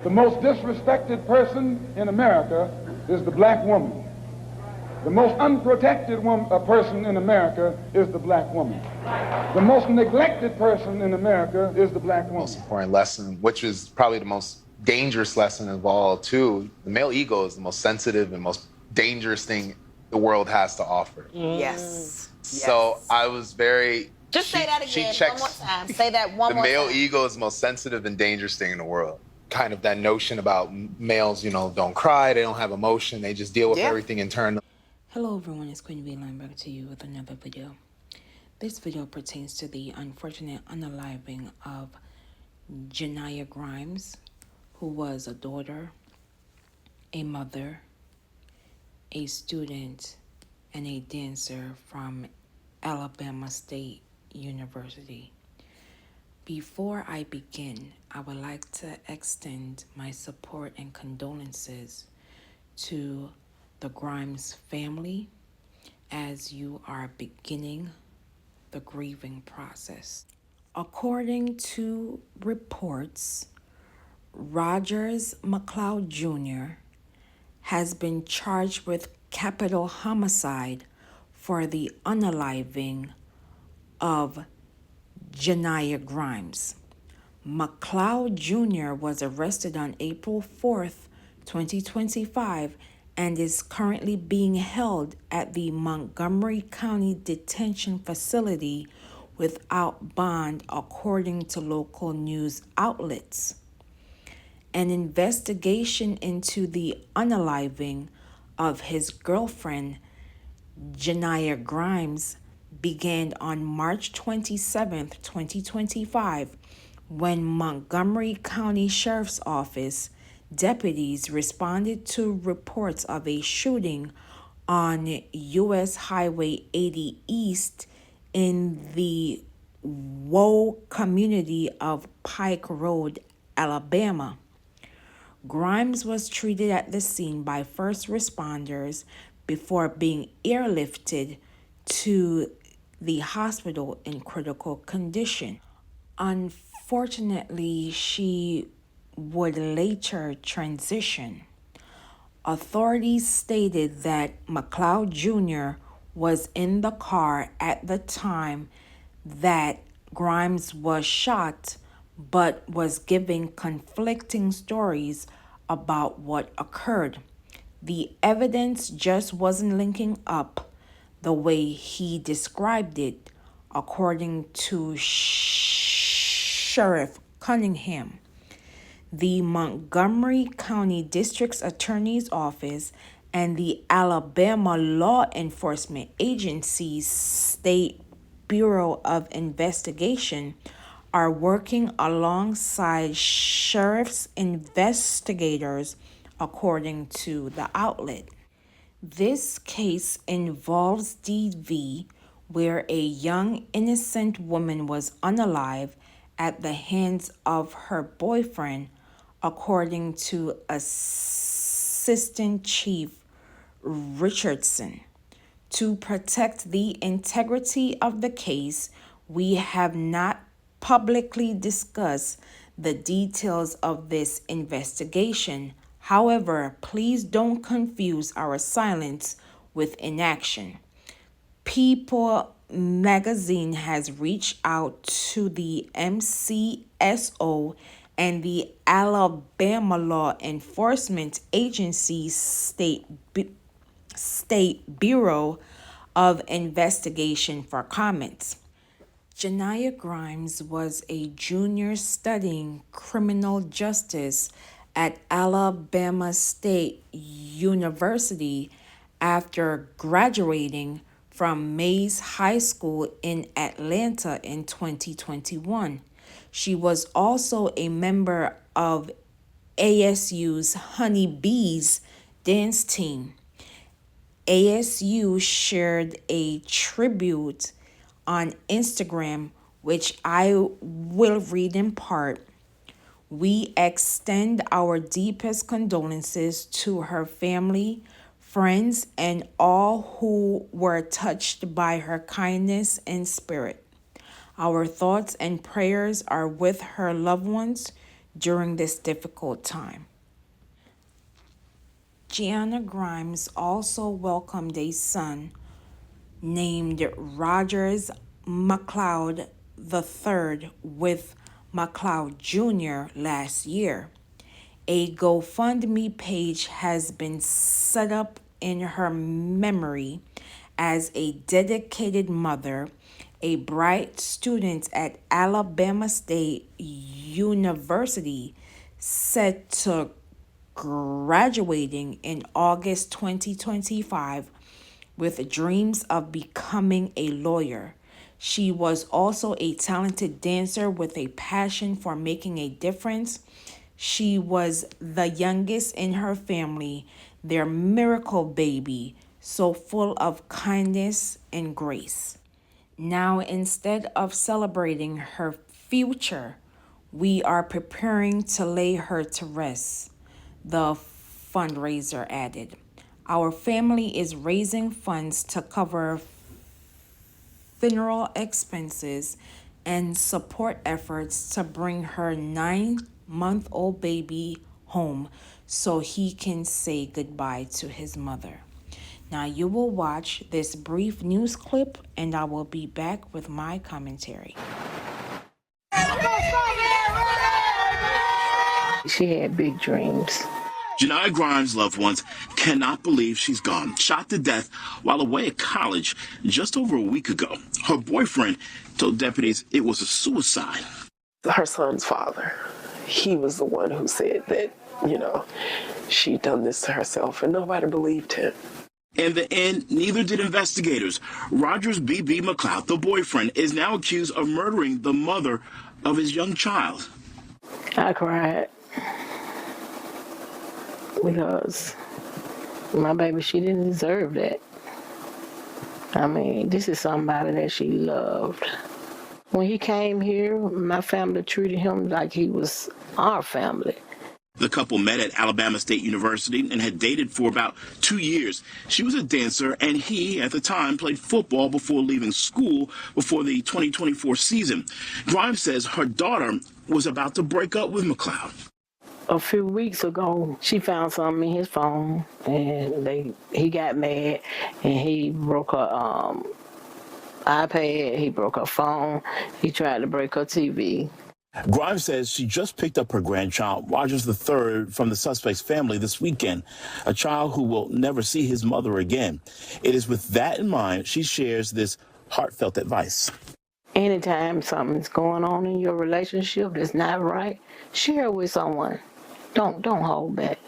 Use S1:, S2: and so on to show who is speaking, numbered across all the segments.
S1: The most disrespected person in America is the black woman. The most unprotected person in America is the black woman. The most neglected person in America is the black woman.
S2: Most important lesson, which is probably the most dangerous lesson of all, too. The male ego is the most sensitive and most dangerous thing the world has to offer.
S3: Yes.
S2: So I was very...
S3: Just say that again one more time. Say that one more time.
S2: The male ego is the most sensitive and dangerous thing in the world. Kind of that notion about males, don't cry, they don't have emotion, they just deal with everything internally.
S4: Hello everyone, it's Queen V. Back to you with another video. This video pertains to the unfortunate unaliving of Gennia Grimes, who was a daughter, a mother, a student, and a dancer from Alabama State University. Before I begin, I would like to extend my support and condolences to the Grimes family as you are beginning the grieving process. According to reports, Rogers McLeod Jr. has been charged with capital homicide for the unaliving of Gennia Grimes. McLeod Jr. was arrested on April 4th, 2025, and is currently being held at the Montgomery County Detention Facility without bond, according to local news outlets. An investigation into the unaliving of his girlfriend, Gennia Grimes, began on March 27, 2025, when Montgomery County Sheriff's Office deputies responded to reports of a shooting on U.S. Highway 80 East in the Woe community of Pike Road, Alabama. Grimes was treated at the scene by first responders before being airlifted to the hospital in critical condition. Unfortunately, she would later transition. Authorities stated that McLeod Jr. was in the car at the time that Grimes was shot, but was giving conflicting stories about what occurred. The evidence just wasn't linking up the way he described it, according to Sheriff Cunningham. The Montgomery County District Attorney's Office and the Alabama Law Enforcement Agency's State Bureau of Investigation are working alongside sheriff's investigators, according to the outlet. This case involves DV, where a young innocent woman was unalive at the hands of her boyfriend, according to Assistant Chief Richardson. To protect the integrity of the case, we have not publicly discussed the details of this investigation. However, please don't confuse our silence with inaction. People magazine has reached out to the MCSO and the Alabama Law Enforcement Agency's State Bureau of Investigation for comments. Gennia Grimes was a junior studying criminal justice at Alabama State University after graduating from Mays High School in Atlanta in 2021. She was also a member of ASU's Honey Bees dance team. ASU shared a tribute on Instagram, which I will read in part. We extend our deepest condolences to her family, friends, and all who were touched by her kindness and spirit. Our thoughts and prayers are with her loved ones during this difficult time. Gennia Grimes also welcomed a son named Rogers McLeod III with McLeod Jr. last year. A GoFundMe page has been set up in her memory as a dedicated mother, a bright student at Alabama State University set to graduating in August 2025 with dreams of becoming a lawyer. She was also a talented dancer with a passion for making a difference. She was the youngest in her family, their miracle baby, so full of kindness and grace. Now, instead of celebrating her future, we are preparing to lay her to rest, the fundraiser added. Our family is raising funds to cover funeral expenses and support efforts to bring her 9-month-old baby home so he can say goodbye to his mother. Now you will watch this brief news clip and I will be back with my commentary.
S5: She had big dreams.
S6: Gennia Grimes' loved ones cannot believe she's gone, shot to death while away at college just over a week ago. Her boyfriend told deputies it was a suicide.
S5: Her son's father, he was the one who said that, she'd done this to herself, and nobody believed him.
S6: In the end, neither did investigators. Rogers B.B. McLeod, the boyfriend, is now accused of murdering the mother of his young child.
S5: I cried. Because my baby, she didn't deserve that. I mean, this is somebody that she loved. When he came here, my family treated him like he was our family.
S6: The couple met at Alabama State University and had dated for about 2 years. She was a dancer, and he, at the time, played football before leaving school before the 2024 season. Grimes says her daughter was about to break up with McLeod.
S5: A few weeks ago, she found something in his phone, and he got mad, and he broke her iPad, he broke her phone, he tried to break her TV.
S6: Grimes says she just picked up her grandchild, Rogers III, from the suspect's family this weekend, a child who will never see his mother again. It is with that in mind she shares this heartfelt advice.
S5: Anytime something's going on in your relationship that's not right, share it with someone. Don't hold back.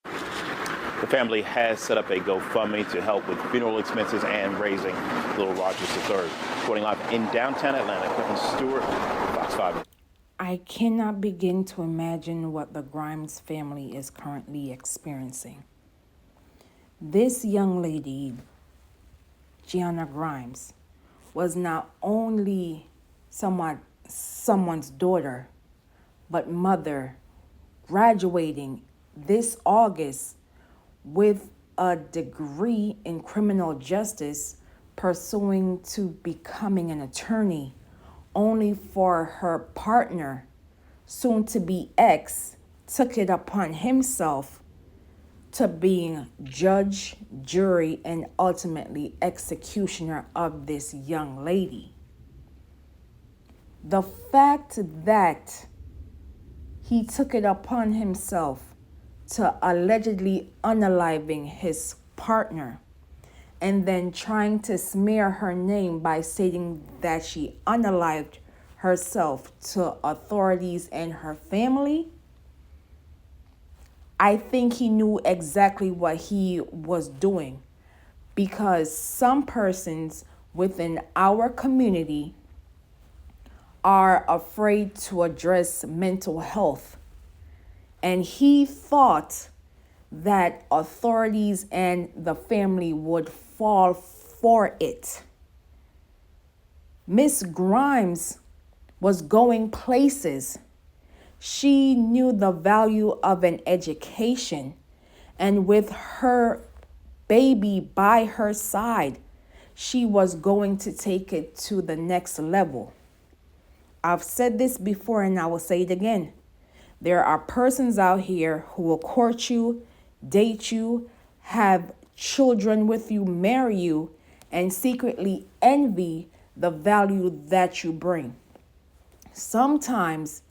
S7: The family has set up a GoFundMe to help with funeral expenses and raising little Rogers III. Reporting live in downtown Atlanta, Quentin Stewart, Fox 5.
S4: I cannot begin to imagine what the Grimes family is currently experiencing. This young lady, Gennia Grimes, was not only someone's daughter, but mother, graduating this August with a degree in criminal justice, pursuing to becoming an attorney, only for her partner, soon to be ex, took it upon himself to being judge, jury, and ultimately executioner of this young lady. The fact that he took it upon himself to allegedly unaliving his partner and then trying to smear her name by stating that she unalived herself to authorities and her family, I think he knew exactly what he was doing, because some persons within our community are afraid to address mental health. And he thought that authorities and the family would fall for it. Miss Grimes was going places. She knew the value of an education, and with her baby by her side, she was going to take it to the next level. I've said this before and I will say it again. There are persons out here who will court you, date you, have children with you, marry you, and secretly envy the value that you bring. Sometimes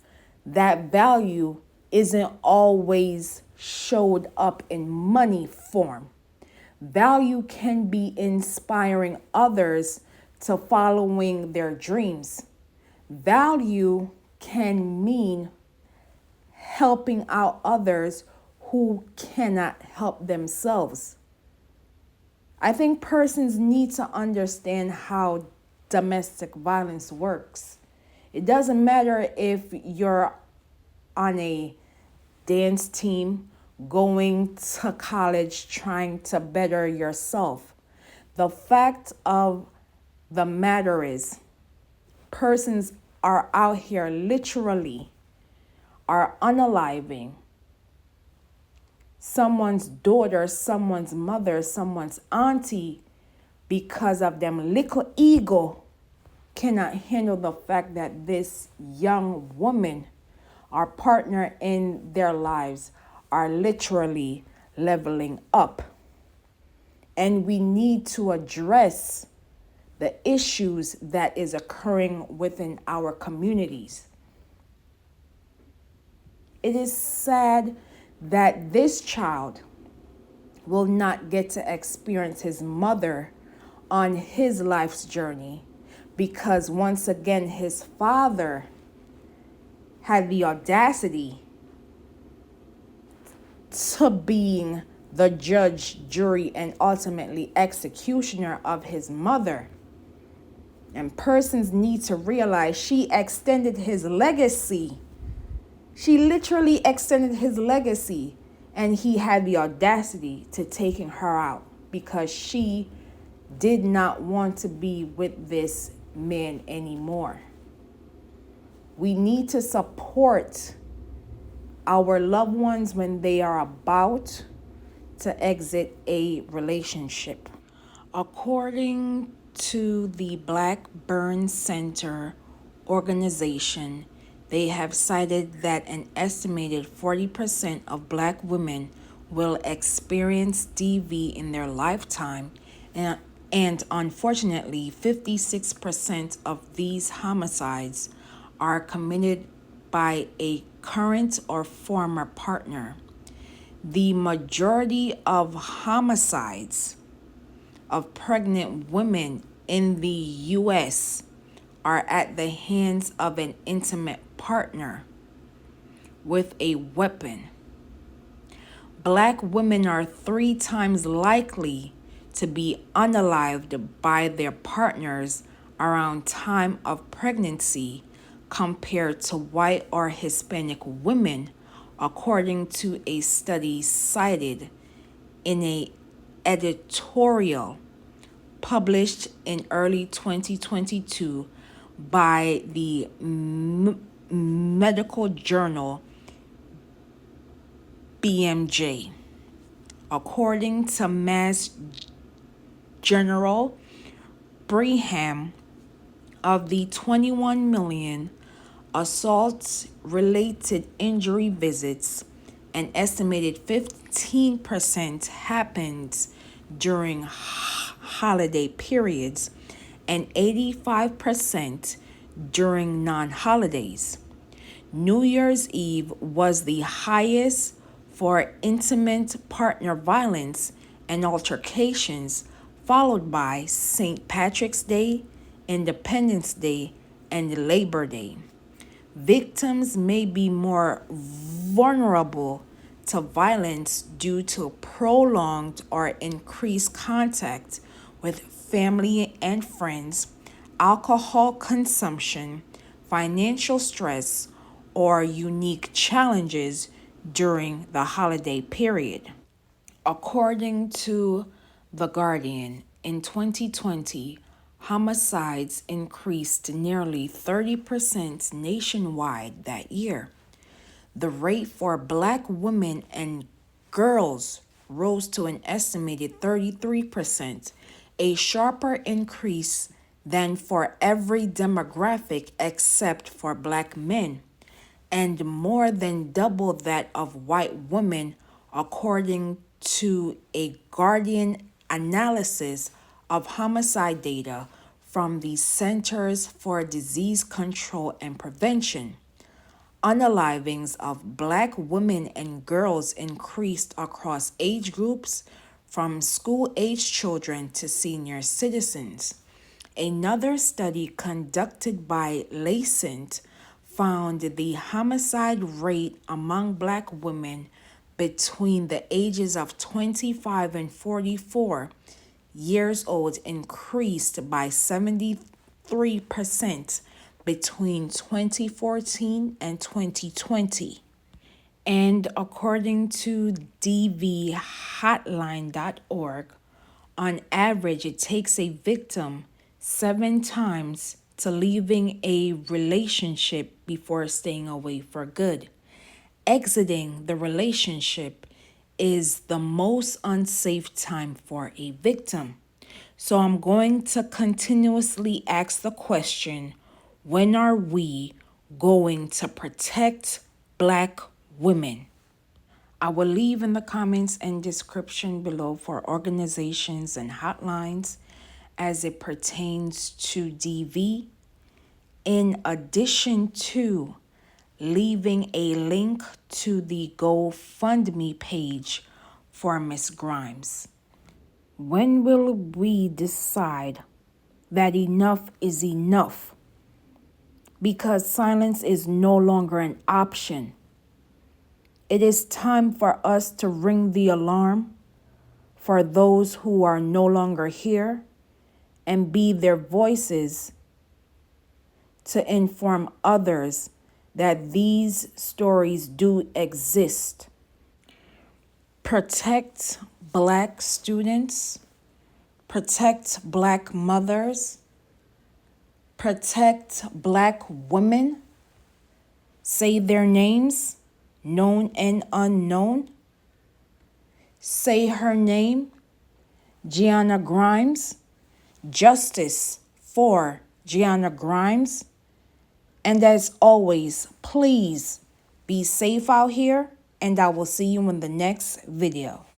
S4: that value isn't always showed up in money form. Value can be inspiring others to following their dreams. Value can mean helping out others who cannot help themselves. I think persons need to understand how domestic violence works. It doesn't matter if you're on a dance team, going to college, trying to better yourself. The fact of the matter is, persons are out here literally are unaliving someone's daughter, someone's mother, someone's auntie because of them little ego cannot handle the fact that this young woman, our partner in their lives, are literally leveling up. And we need to address the issues that is occurring within our communities. It is sad that this child will not get to experience his mother on his life's journey because once again his father had the audacity to being the judge, jury, and ultimately executioner of his mother. And persons need to realize she extended his legacy. She literally extended his legacy, and he had the audacity to taking her out because she did not want to be with this man anymore. We need to support our loved ones when they are about to exit a relationship. According to the Black Burn Center organization, they have cited that an estimated 40% of Black women will experience DV in their lifetime, and unfortunately, 56% of these homicides are committed by a current or former partner. The majority of homicides of pregnant women in the U.S. are at the hands of an intimate partner with a weapon. Black women are 3 times likely to be unalived by their partners around time of pregnancy compared to white or Hispanic women, according to a study cited in an editorial published in early 2022 by the medical journal BMJ. According to Mass General Brigham, of the 21 million assault-related injury visits, an estimated 15% happens during holiday periods and 85% during non-holidays. New Year's Eve was the highest for intimate partner violence and altercations, followed by St. Patrick's Day, Independence Day, and Labor Day. Victims may be more vulnerable to violence due to prolonged or increased contact with family and friends, alcohol consumption, financial stress, or unique challenges during the holiday period. According to The Guardian, in 2020, homicides increased nearly 30% nationwide that year. The rate for Black women and girls rose to an estimated 33%, a sharper increase than for every demographic except for black men, and more than double that of white women, according to a Guardian analysis of homicide data from the Centers for Disease Control and Prevention. Unalivings of black women and girls increased across age groups from school-age children to senior citizens. Another study conducted by Lacent found the homicide rate among black women between the ages of 25 and 44 years old increased by 73% between 2014 and 2020. And according to dvhotline.org, on average, it takes a victim 7 times to leaving a relationship before staying away for good. Exiting the relationship is the most unsafe time for a victim. So I'm going to continuously ask the question, when are we going to protect black women? I will leave in the comments and description below for organizations and hotlines as it pertains to DV, in addition to leaving a link to the GoFundMe page for Miss Grimes. When will we decide that enough is enough? Because silence is no longer an option. It is time for us to ring the alarm for those who are no longer here and be their voices to inform others that these stories do exist. Protect black students, protect black mothers, protect black women. Say their names, known and unknown. Say her name, Gennia Grimes. Justice for Gennia Grimes. And as always, please be safe out here, and I will see you in the next video.